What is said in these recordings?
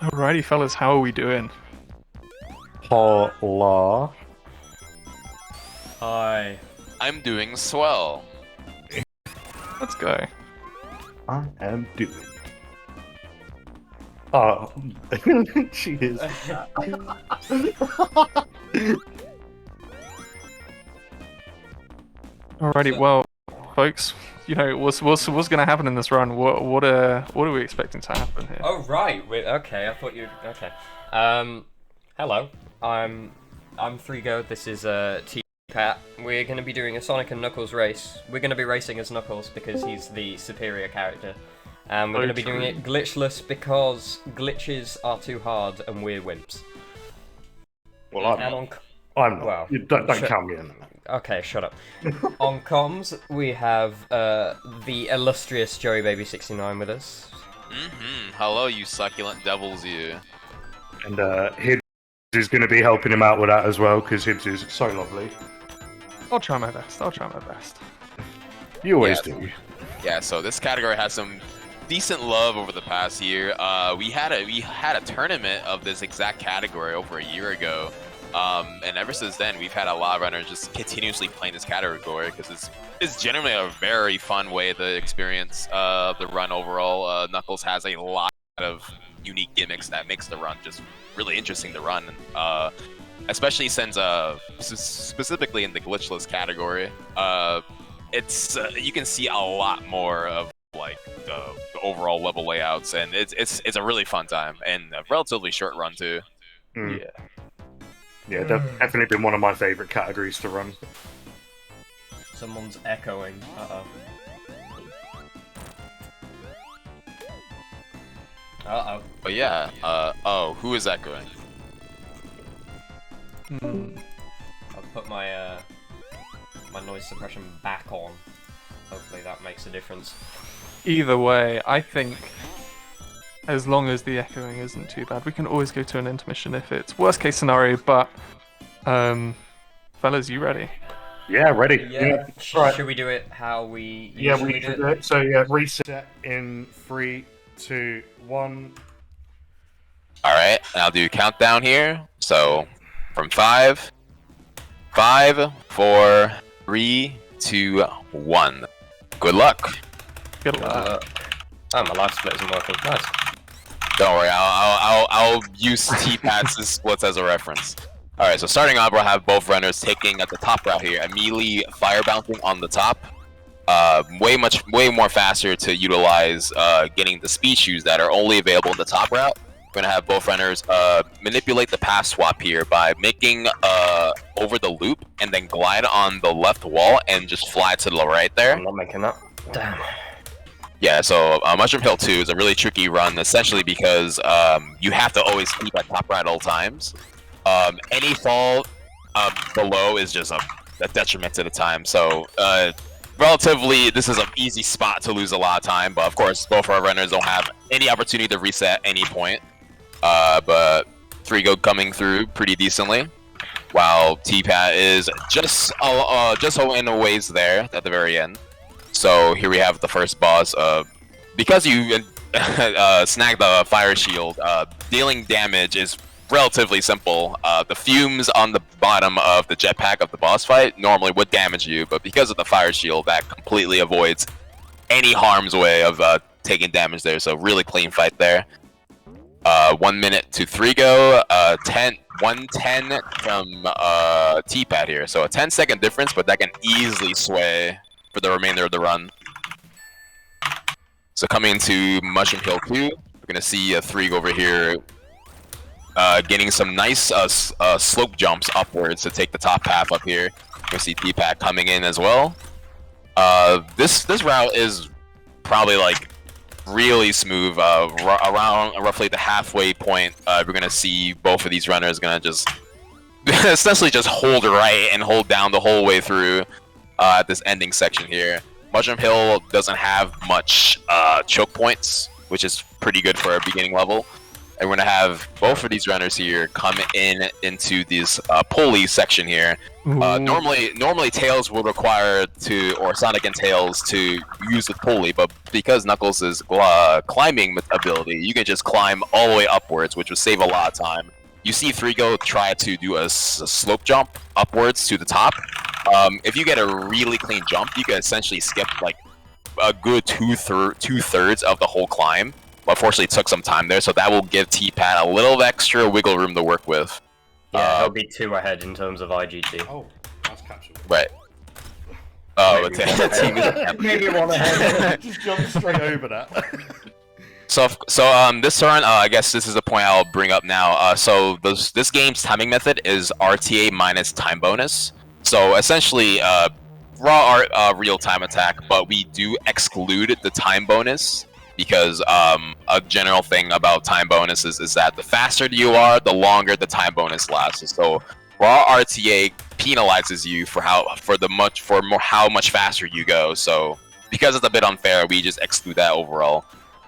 Alrighty, fellas, how are we doing? Hola. Hi. I'm doing swell. Let's go. I am doing. Oh, she is. Alrighty, well, folks, what's gonna happen in this run? What are we expecting to happen here? Oh right. Wait. Okay. I thought you. Okay. Hello. I'm Frigo. This is T Pat. We're gonna be doing a Sonic and Knuckles race. We're gonna be racing as Knuckles because he's the superior character. And we're gonna be doing it glitchless because glitches are too hard and we're wimps. Well, I'm And not. on. I'm not. Well, You don't shut- count me in. Okay, shut up. On comms, we have the illustrious Joey Baby 69 with us. Hello, you succulent devils, you. And Hibbs is going to be helping him out with that as well because Hibbs is so lovely. I'll try my best. I'll try my best. You always Yeah. do. Yeah, so this category has some decent love over the past year. We had a tournament of this exact category over a year ago. And ever since then, we've had a lot of runners just continuously playing this category because it's generally a very fun way to experience the run overall. Knuckles has a lot of unique gimmicks that makes the run just really interesting to run, especially since specifically in the glitchless category, it's you can see a lot more of like the overall level layouts, and it's a really fun time and a relatively short run too. Mm. Yeah. Yeah, definitely been one of my favourite categories to run. Someone's echoing. Uh-oh. Uh-oh. But yeah, oh, who is echoing? Hmm. I'll put my my noise suppression back on. Hopefully that makes a difference. Either way, I think as long as the echoing isn't too bad, we can always go to an intermission if it's worst case scenario. But, fellas, you ready? Yeah, ready. Yeah. Right. Should we do it how we Yeah, usually we do should it? do it. So yeah, reset in 3, 2, 1. All right, I'll do countdown here. So from 5, 5, 4, 3, 2, 1. Good luck. Good luck. Oh, my life split isn't working. Nice. Don't worry, I'll use T-Pat's splits as a reference. All right, so starting off, we'll have both runners taking at the top route here, immediately fire bouncing on the top. Way more faster to utilize getting the speed shoes that are only available in the top route. We're gonna have both runners manipulate the path swap here by making over the loop and then glide on the left wall and just fly to the right there. I'm not making that. Damn. Yeah, so Mushroom Hill 2 is a really tricky run, essentially because you have to always keep at top right at all times. Any fall below is just a detriment to the time. So relatively, this is an easy spot to lose a lot of time. But of course, both our runners don't have any opportunity to reset at any point. But Frigo coming through pretty decently, while T-Pat is just in a ways there at the very end. So here we have the first boss. Because you snag the fire shield, dealing damage is relatively simple. The fumes on the bottom of the jetpack of the boss fight normally would damage you, but because of the fire shield, that completely avoids any harm's way of taking damage there. So really clean fight there. 1 minute to Frigo, 110 from T-Pat here. So a 10-second difference, but that can easily sway for the remainder of the run. So coming into Mushroom Hill 2, we're gonna see a Threeg over here getting some nice slope jumps upwards to take the top path up here. We're gonna see T-Pat coming in as well. This route is probably like really smooth. Around roughly the halfway point, we're gonna see both of these runners gonna just essentially just hold right and hold down the whole way through. At this ending section here. Mushroom Hill doesn't have much choke points, which is pretty good for a beginning level. and we're gonna have both of these runners here come into this pulley section here. Normally Tails would require or Sonic and Tails to use the pulley, but because Knuckles' climbing ability, you can just climb all the way upwards, which would save a lot of time. You see Threego try to do a slope jump upwards to the top. If you get a really clean jump, you can essentially skip like a good two-thirds of the whole climb. But unfortunately, it took some time there, so that will give T-Pat a little extra wiggle room to work with. Yeah, he'll be 2 ahead in terms of IGT. Oh, that's capsule. Right. Oh, Maybe 1 ahead. Just jump straight over that. So this turn, I guess this is a point I'll bring up now. So this game's timing method is RTA minus time bonus. So essentially, raw real time attack, but we do exclude the time bonus because a general thing about time bonuses is that the faster you are, the longer the time bonus lasts. So raw RTA penalizes you for how much faster you go. So because it's a bit unfair, we just exclude that overall.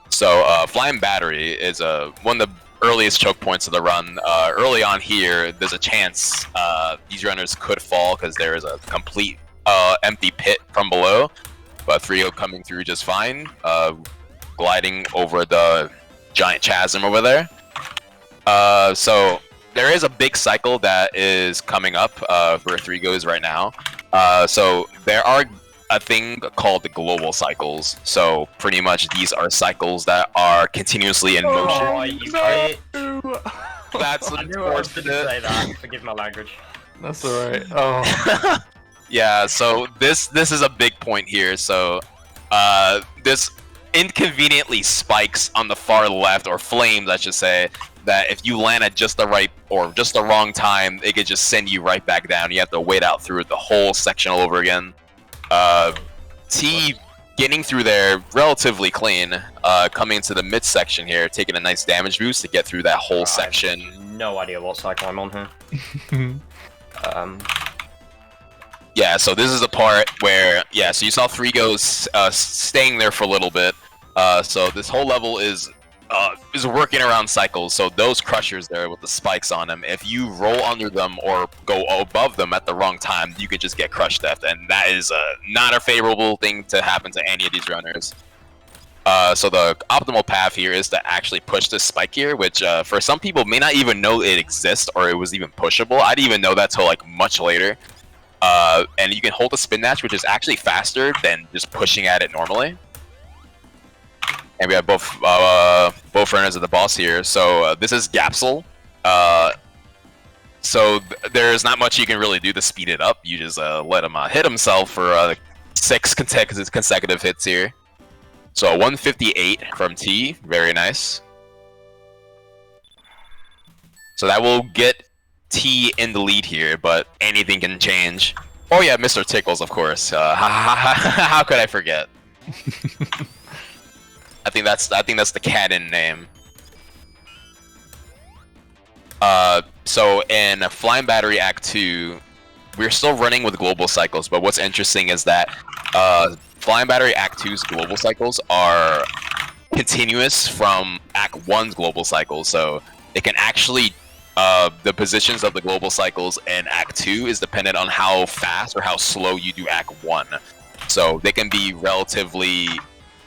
So Flying Battery is one of the earliest choke points of the run. Early on here, there's a chance these runners could fall because there is a complete empty pit from below. But Threego coming through just fine, gliding over the giant chasm over there. So there is a big cycle that is coming up where Threego is right now. So there are a thing called the global cycles. So pretty much these are cycles that are continuously in motion. Oh, you bitch. That's I knew I was going to say that. Forgive my language. That's alright. Oh. Yeah, so this is a big point here. So this inconveniently spikes on the far left, or flames I should say, that if you land at just the right or just the wrong time, it could just send you right back down. You have to wait out through the whole section all over again. T getting through there relatively clean, coming into the midsection here, taking a nice damage boost to get through that whole section. I have no idea what cycle I'm on here. Yeah, so this is the part where, yeah, so you saw Threego staying there for a little bit. So this whole level is working around cycles. So those crushers there with the spikes on them, if you roll under them or go above them at the wrong time, you can just get crushed death, and that is not a favorable thing to happen to any of these runners. So the optimal path here is to actually push this spike here, which for some people may not even know it exists or it was even pushable. I didn't even know that till like much later. And you can hold a spin dash, which is actually faster than just pushing at it normally. And we have both runners at the boss here. So this is Gapsel. So there's not much you can really do to speed it up. You just let him hit himself for 6 consecutive hits here. So 158 from T, very nice. So that will get T in the lead here, but anything can change. Oh yeah, Mr. Tickles, of course. How could I forget? I think that's the canon name. So in Flying Battery Act 2, we're still running with global cycles, but what's interesting is that Flying Battery Act 2's global cycles are continuous from Act 1's global cycles, so it can actually the positions of the global cycles in Act 2 is dependent on how fast or how slow you do Act 1. So they can be relatively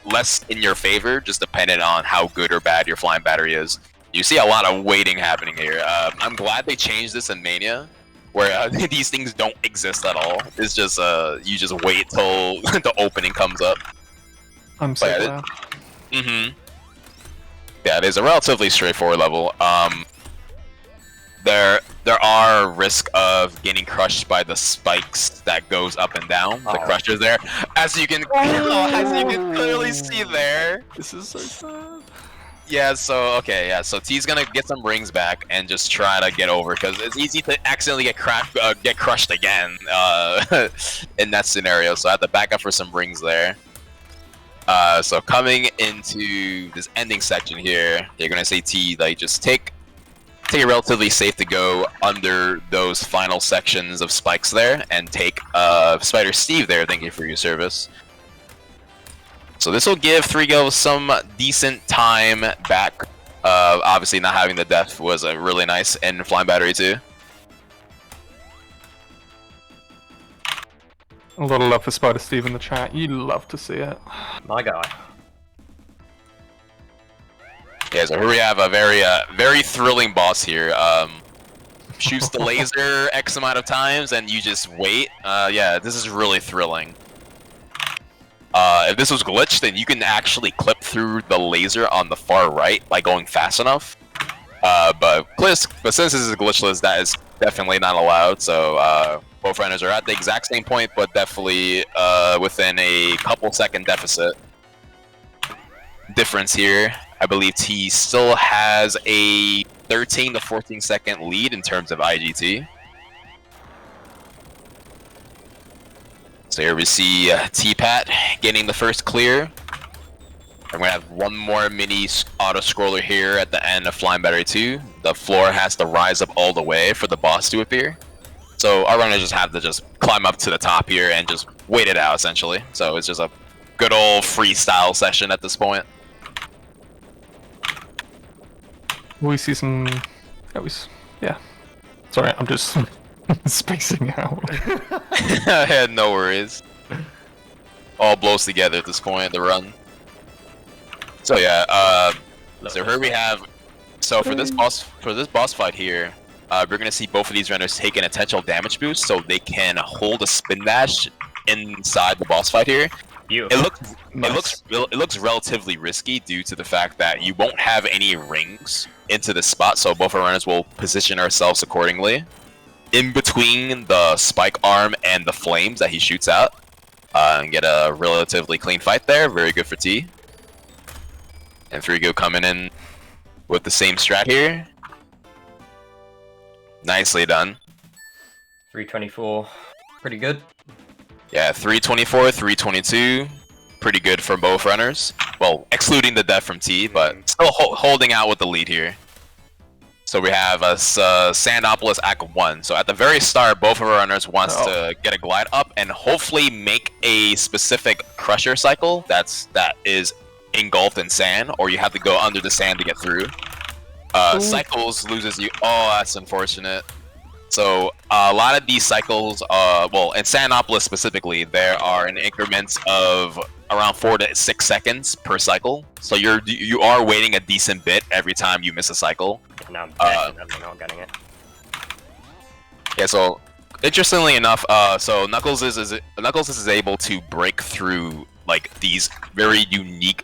less in your favor, just dependent on how good or bad your flying battery is. You see a lot of waiting happening here. I'm glad they changed this in Mania, where these things don't exist at all. It's just you just wait till the opening comes up. I'm so glad. Yeah, it is a relatively straightforward level. There are risk of getting crushed by the spikes that goes up and down. The crushers there, as you can clearly see there. This is so sad. Yeah. So okay. Yeah. So T's gonna get some rings back and just try to get over, because it's easy to accidentally get crushed again in that scenario. So I have to back up for some rings there. So coming into this ending section here, you're gonna see T like just take it relatively safe to go under those final sections of spikes there, and take Spider Steve there. Thank you for your service. So this will give Threego some decent time back Obviously, not having the death was a really nice in Flying Battery 2. A lot of love for Spider Steve in the chat. You love to see it. My guy. Yeah, so here we have a very thrilling boss here. Shoots the laser X amount of times, and you just wait. Yeah, this is really thrilling. If this was glitched, then you can actually clip through the laser on the far right by going fast enough. But since this is glitchless, that is definitely not allowed. So both runners are at the exact same point, but definitely within a couple second deficit. Difference here. I believe T still has a 13 to 14 second lead in terms of IGT. So here we see T-Pat getting the first clear. I'm gonna have one more mini auto-scroller here at the end of Flying Battery 2. The floor has to rise up all the way for the boss to appear. So our runners just have to just climb up to the top here and just wait it out, essentially. So it's just a good old freestyle session at this point. We see some. Yeah. Sorry, I'm just spacing out. Yeah, no worries. All blows together at this point, the run. So yeah, so here we have. So for this boss fight here, we're gonna see both of these runners take an potential damage boost, so they can hold a spin dash inside the boss fight here. Beautiful. It looks relatively risky due to the fact that you won't have any rings into the spot, so both our runners will position ourselves accordingly in between the spike arm and the flames that he shoots out, and get a relatively clean fight there. Very good for T. And Frigo coming in with the same strat here. Nicely done. 324. Pretty good. Yeah, 324, 322. Pretty good for both runners. Well, excluding the death from T, but still holding out with the lead here. So we have a Sandopolis Act 1. So at the very start, both of our runners wants to get a glide up and hopefully make a specific crusher cycle that is engulfed in sand, or you have to go under the sand to get through. Cycles loses you. Oh, that's unfortunate. So a lot of these cycles, well, in Sandopolis specifically, there are in increments of around 4 to 6 seconds per cycle. So you are waiting a decent bit every time you miss a cycle. Now I'm definitely not getting it. Yeah. So interestingly enough, so Knuckles is able to break through like these very unique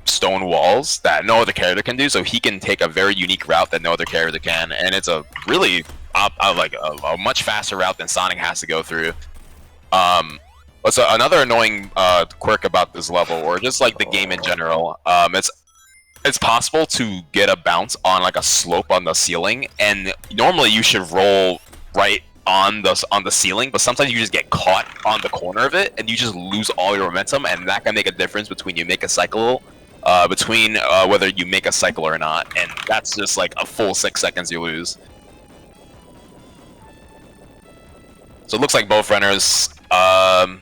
stone walls that no other character can do. So he can take a very unique route that no other character can, and it's a really like a much faster route than Sonic has to go through. So another annoying quirk about this level, or just like the game in general, it's possible to get a bounce on like a slope on the ceiling, and normally you should roll right on the ceiling, but sometimes you just get caught on the corner of it, and you just lose all your momentum, and that can make a difference between you make a cycle, whether you make a cycle or not, and that's just like a full 6 seconds you lose. So it looks like both runners got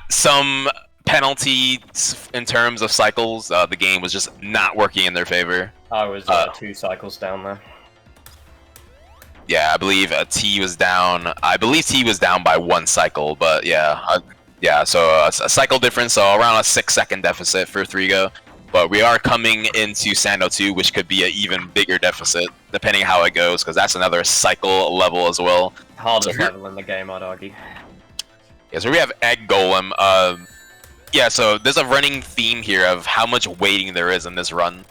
some penalties in terms of cycles. The game was just not working in their favor. I was 2 cycles down there. Yeah, I believe T was down. I believe T was down by 1 cycle, but yeah, So a cycle difference, so around a 6 second deficit for Thrigo. But we are coming into Sando 2, which could be an even bigger deficit, depending how it goes, because that's another cycle level as well. Hardest level in the game, I'd argue. Yeah, so we have Egg Golem. Yeah, so there's a running theme here of how much waiting there is in this run.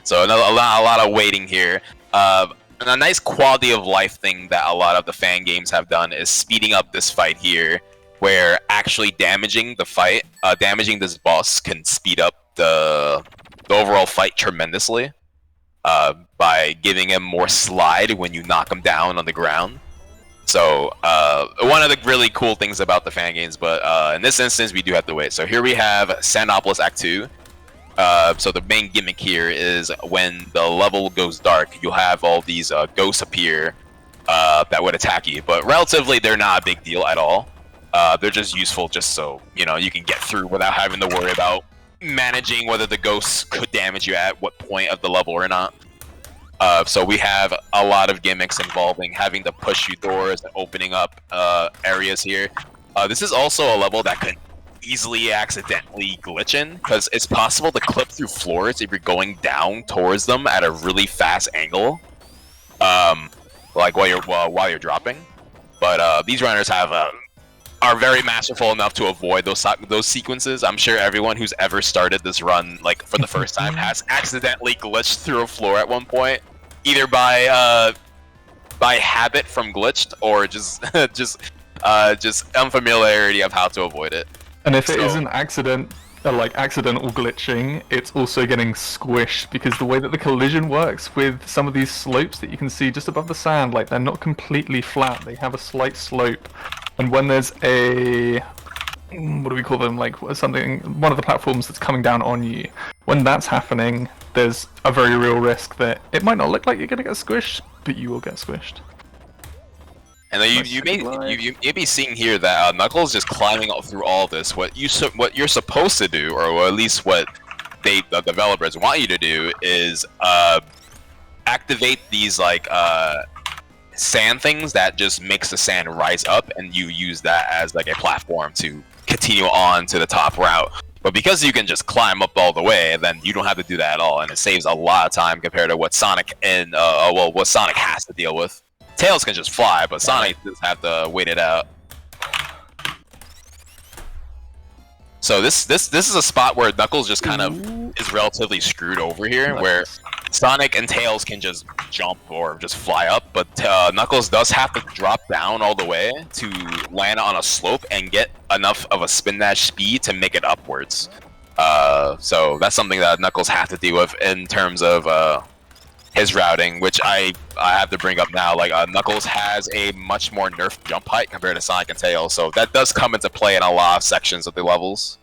So a lot of waiting here. And a nice quality of life thing that a lot of the fan games have done is speeding up this fight here, where actually damaging the fight, damaging this boss can speed up the overall fight tremendously by giving him more slide when you knock him down on the ground. So one of the really cool things about the fan games, but in this instance we do have to wait. So here we have Sandopolis Act 2. So the main gimmick here is when the level goes dark, you'll have all these ghosts appear that would attack you, but relatively they're not a big deal at all. They're just useful just so, you know, you can get through without having to worry about managing whether the ghosts could damage you at what point of the level or not. So we have a lot of gimmicks involving having to push through doors and opening up areas here. This is also a level that could easily accidentally glitch in, because it's possible to clip through floors if you're going down towards them at a really fast angle, like while you're dropping. But these runners are very masterful enough to avoid those sequences. I'm sure everyone who's ever started this run like for the first time has accidentally glitched through a floor at one point, either by habit from glitched or just unfamiliarity of how to avoid it. And if it is an accident, like accidental glitching, it's also getting squished, because the way that the collision works with some of these slopes that you can see just above the sand, like they're not completely flat, they have a slight slope. And when there's a, what do we call them, like something, one of the platforms that's coming down on you, when that's happening, there's a very real risk that it might not look like you're gonna get squished, but you will get squished. And then you may be seeing here that Knuckles just climbing up through all this. What you're supposed to do, or at least what the developers want you to do, is activate these like sand things that just makes the sand rise up, and you use that as like a platform to continue on to the top route. But because you can just climb up all the way, then you don't have to do that at all, and it saves a lot of time compared to what Sonic and what Sonic has to deal with. Tails can just fly, but Sonic just have to wait it out. So this is a spot where Knuckles just kind of is relatively screwed over here, where Sonic and Tails can just jump or just fly up, but Knuckles does have to drop down all the way to land on a slope and get enough of a spin dash speed to make it upwards. So that's something that Knuckles has to deal with in terms of his routing, which I have to bring up now. Like Knuckles has a much more nerfed jump height compared to Sonic and Tails, so that does come into play in a lot of sections of the levels.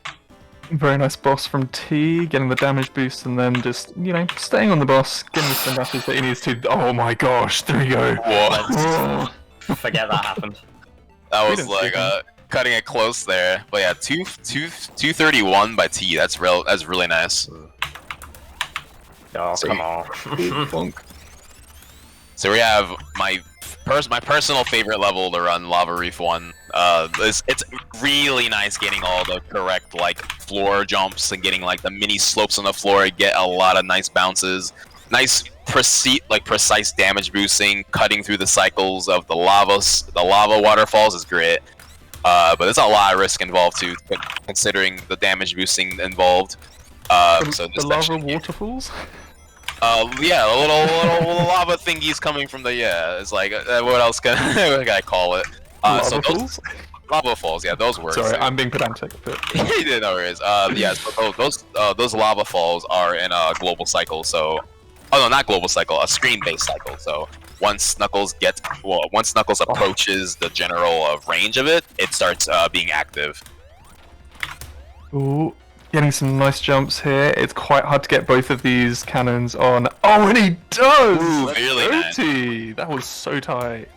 Very nice boss from T, getting the damage boost and then just, you know, staying on the boss, getting the spin dashes that he needs to. Oh my gosh, there you go. Whoa. Forget that happened. That was like cutting it close there. But yeah, 231 by T. That's really nice. Oh, so come on. So we have my personal favorite level to run, Lava Reef 1. It's really nice getting all the correct like floor jumps and getting like the mini slopes on the floor, get a lot of nice bounces, nice precise damage boosting, cutting through the cycles of the lava waterfalls is great. But there's a lot of risk involved too, considering the damage boosting involved. So the lava waterfalls? Yeah, little lava thingies coming from the, it's like, what else can I call it? Lava falls? Lava falls, yeah, those work. Sorry, I'm being pedantic, but... Yeah, no worries. Yeah, so those lava falls are in a global cycle, so... Oh no, not global cycle, a screen-based cycle, so... Once Knuckles approaches the general range of it, it starts being active. Ooh. Getting some nice jumps here. It's quite hard to get both of these cannons on. Oh, and he does! Ooh, really nice. That was so tight.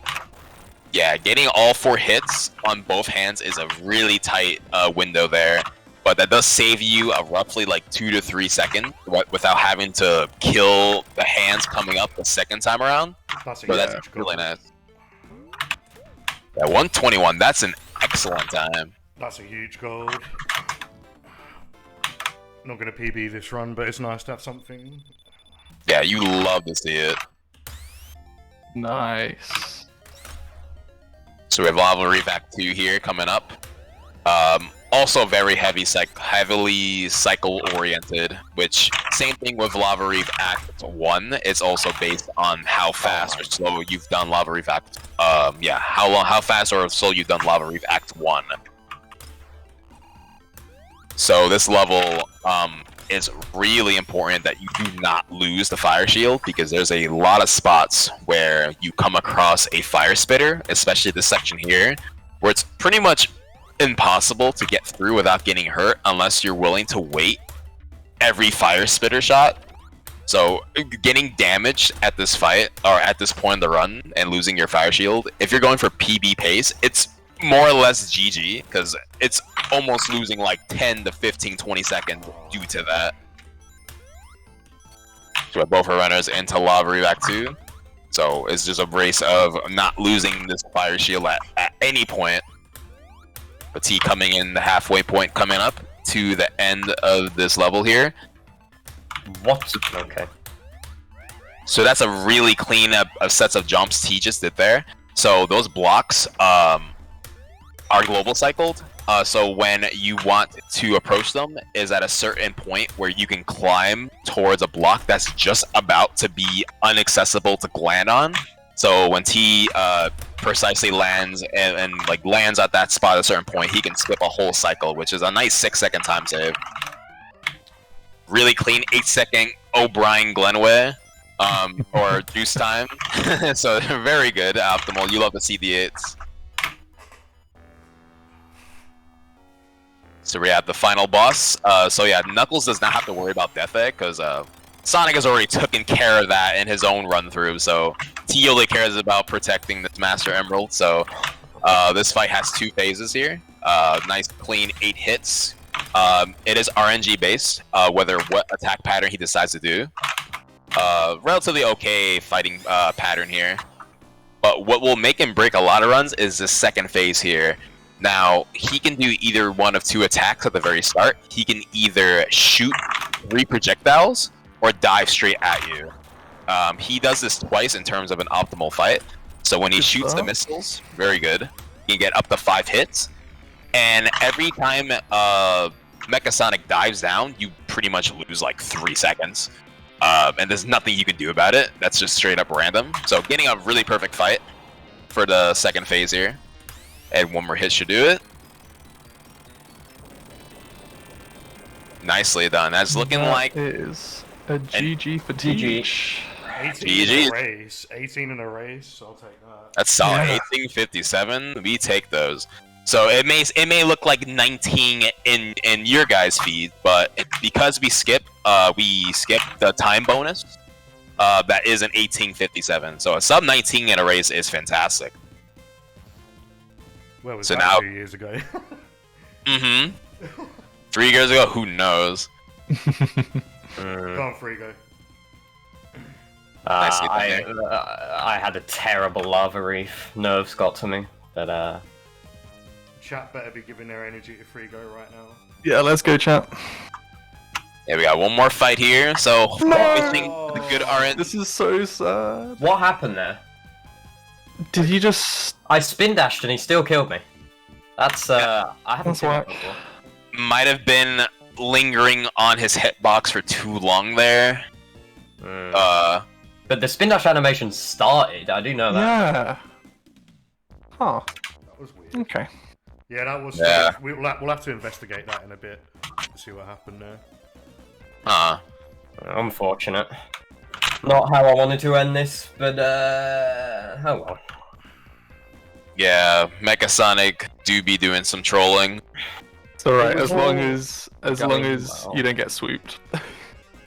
Yeah, getting all 4 hits on both hands is a really tight window there. But that does save you roughly like 2 to 3 seconds without having to kill the hands coming up the second time around. That's really nice. Yeah, 121, that's an excellent time. That's a huge gold. Not going to PB this run, but it's nice to have something. Yeah, you love to see it. Nice. So we have Lava Reef Act 2 here coming up. Also very heavily cycle-oriented, which, same thing with Lava Reef Act 1. It's also based on how fast or slow you've done Lava Reef Act... how fast or slow you've done Lava Reef Act 1. So this level is really important that you do not lose the fire shield, because there's a lot of spots where you come across a fire spitter, especially this section here, where it's pretty much impossible to get through without getting hurt unless you're willing to wait every fire spitter shot. So getting damaged at this fight or at this point in the run and losing your fire shield, if you're going for PB pace, it's more or less GG, because it's almost losing like 10 to 15, 20 seconds due to that. So both her runners into Lava React 2. So it's just a race of not losing this fire shield at any point. But T coming in the halfway point, coming up to the end of this level here. What? Okay. So that's a really clean up of sets of jumps T just did there. So those blocks are global cycled. So when you want to approach them is at a certain point where you can climb towards a block that's just about to be inaccessible to land on. So when T precisely lands and like lands at that spot at a certain point, he can skip a whole cycle, which is a nice 6-second time save. Really clean 8-second O'Brien Glenway or juice time. So very good, optimal. You love to see the 8s. So we have the final boss. So yeah, Knuckles does not have to worry about Death Egg because Sonic has already taken care of that in his own run through. So T only cares about protecting this Master Emerald. So this fight has 2 phases here. Nice clean 8 hits. It is RNG based, whether what attack pattern he decides to do. Relatively okay fighting pattern here. But what will make him break a lot of runs is the second phase here. Now, he can do either one of 2 attacks at the very start. He can either shoot 3 projectiles or dive straight at you. He does this twice in terms of an optimal fight. So when he shoots the missiles, very good. He can get up to 5 hits. And every time Mecha Sonic dives down, you pretty much lose like 3 seconds. And there's nothing you can do about it. That's just straight up random. So getting a really perfect fight for the second phase here. And 1 more hit should do it. Nicely done. That's looking like is a GG for Teach. 18 in a race. 18 in a race. I'll take that. That's solid. Yeah. 1857. We take those. So it may look like 19 in your guys' feed, but because we skip the time bonus. That is an 1857. So a sub 19 in a race is fantastic. Well, it was So about now- 2 years ago. 3 years ago, who knows? Go on, Frigo. Nicely done I had a terrible lava reef. Nerves got to me, but Chat better be giving their energy to Frigo right now. Yeah, let's go, chat. Yeah, we got 1 more fight here. So what do we think the good RN? This is so sad. what happened there? Did he just... I spin dashed and he still killed me. That's I haven't That's seen that whack. before. Might have been lingering on his hitbox for too long there. But the spin dash animation started. I do know that. Yeah. Huh. That was weird. Okay. Yeah, that was. Yeah. We'll have to investigate that in a bit. See what happened there. Unfortunate. Not how I wanted to end this, but oh well. Yeah, Mecha Sonic do be doing some trolling. It's alright, It was as long all as going you well. don't get swooped.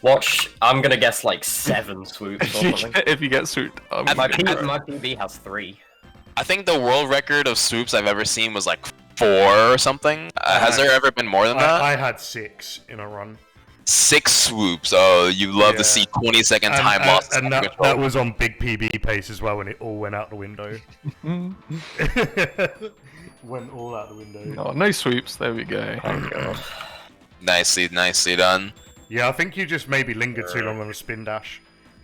Watch, I'm gonna guess like 7 swoops or something. If you get swooped, My PB has 3. I think the world record of swoops I've ever seen was like 4 or something. Has there ever been more than that? I had 6 in a run. 6 swoops. Oh, you love Yeah. to see 20-second time and, loss. and that was on big PB pace as well, and it all went out the window. Went all out the window. Oh, no swoops, there we go. Oh god. Nicely done. Yeah, I think you just maybe lingered too long on the spin dash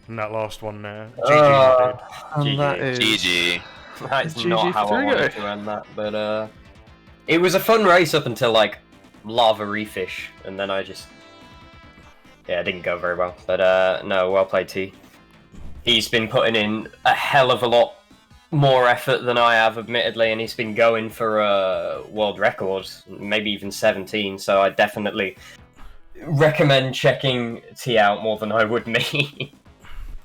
in that last one there. GG, And GG. that is... GG. That's GG not how I for wanted Frigo. to end that, but it was a fun race up until like Lava Reefish, and then I just it didn't go very well. But no, well played T. He's been putting in a hell of a lot more effort than I have, admittedly, and he's been going for a world record, maybe even 17. So I definitely recommend checking T out more than I would me.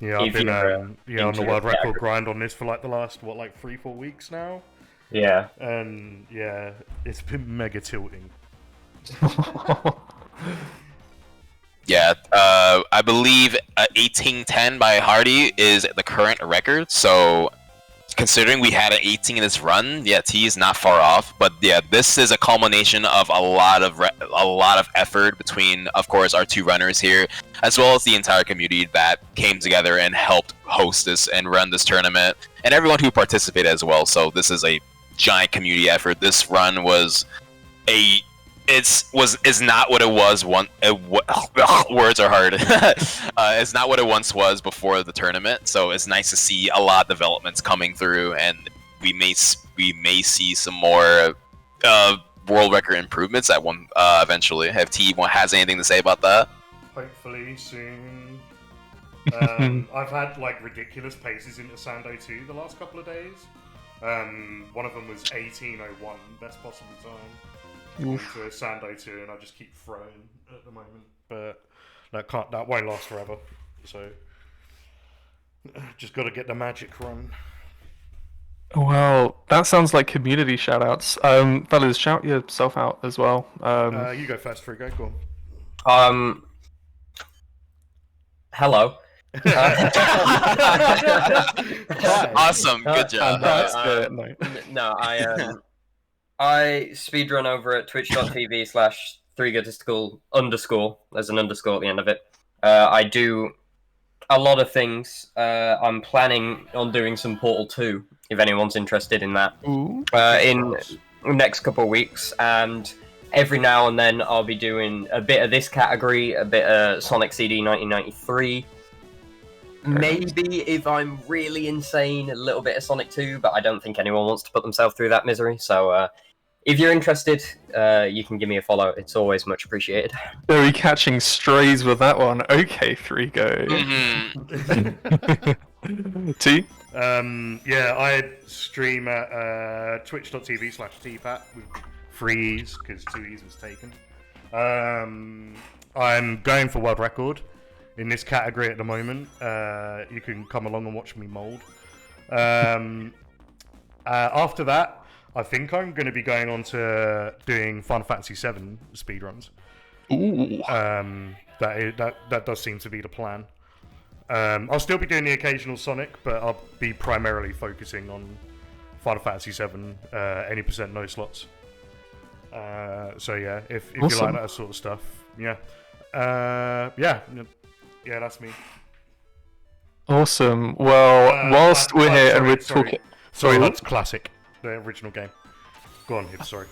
Yeah, I've If been you're, on the into world the record category. grind on this for like the last 3-4 weeks now, Yeah. and yeah, it's been mega tilting. Yeah, I believe 1810 by Hardy is the current record, so considering we had an 18 in this run, yeah, T is not far off. But yeah, this is a culmination of a lot of effort between, of course, our 2 runners here, as well as the entire community that came together and helped host this and run this tournament, and everyone who participated as well. So this is a giant community effort. This run was is not what it was words are hard. It's not what it once was before the tournament, so it's nice to see a lot of developments coming through, and we may see some more world record improvements at one eventually. If T has anything to say about that? Hopefully soon. I've had like ridiculous paces into Sando 2 the last couple of days. One of them was 18:01, best possible time. Into a Sando 2, and I just keep throwing at the moment, but that won't last forever. So just got to get the magic run. Well, that sounds like community shoutouts. Fellas, shout yourself out as well. You go first, Frigo. Go on. Hello. Awesome, good job. I speedrun over at twitch.tv/3gotistical_. There's an underscore at the end of it. I do a lot of things. I'm planning on doing some Portal 2, if anyone's interested in that, in the next couple of weeks. And every now and then I'll be doing a bit of this category, a bit of Sonic CD 1993. Maybe, if I'm really insane, a little bit of Sonic 2, but I don't think anyone wants to put themselves through that misery. So if you're interested, you can give me a follow. It's always much appreciated. Very catching strays with that one. Okay, 3Go. T? Yeah, I stream at twitch.tv/tpat with 3 E's, because 2 E's was taken. I'm going for world record in this category at the moment. You can come along and watch me mold. After that, I think I'm going to be going on to doing Final Fantasy VII speedruns. Ooh. That does seem to be the plan. I'll still be doing the occasional Sonic, but I'll be primarily focusing on Final Fantasy VII, any percent no slots. So yeah, if you like that sort of stuff, yeah. Yeah, that's me. Awesome. Well, whilst we're here and we're talking... Sorry, that's classic. The original game. Go on, Hib, sorry.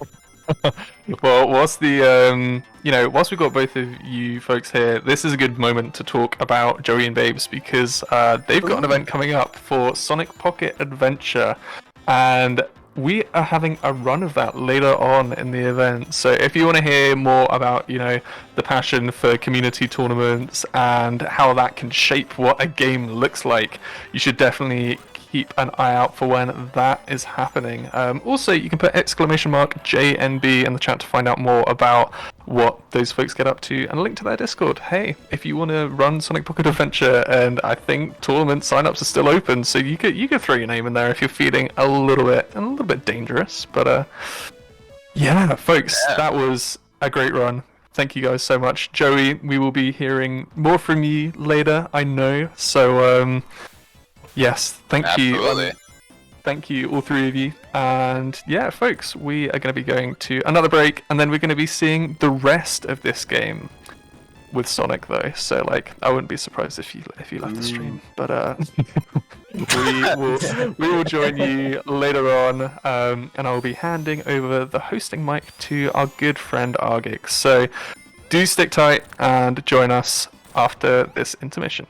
Well, whilst whilst we've got both of you folks here, this is a good moment to talk about Joey and Babes, because they've got an event coming up for Sonic Pocket Adventure, and we are having a run of that later on in the event. So if you want to hear more about, the passion for community tournaments and how that can shape what a game looks like, you should definitely keep an eye out for when that is happening. Also, you can put !JNB in the chat to find out more about what those folks get up to, and a link to their Discord. Hey, if you want to run Sonic Pocket Adventure, and I think tournament signups are still open, so you could throw your name in there if you're feeling a little bit dangerous. But yeah, folks, that was a great run. Thank you guys so much. Joey, we will be hearing more from you later, I know. So yes, thank you. Thank you, all 3 of you. And yeah, folks, we are going to be going to another break, and then we're going to be seeing the rest of this game with Sonic, though. So, I wouldn't be surprised if you left the stream. But we will join you later on, and I'll be handing over the hosting mic to our good friend Argix. So do stick tight and join us after this intermission.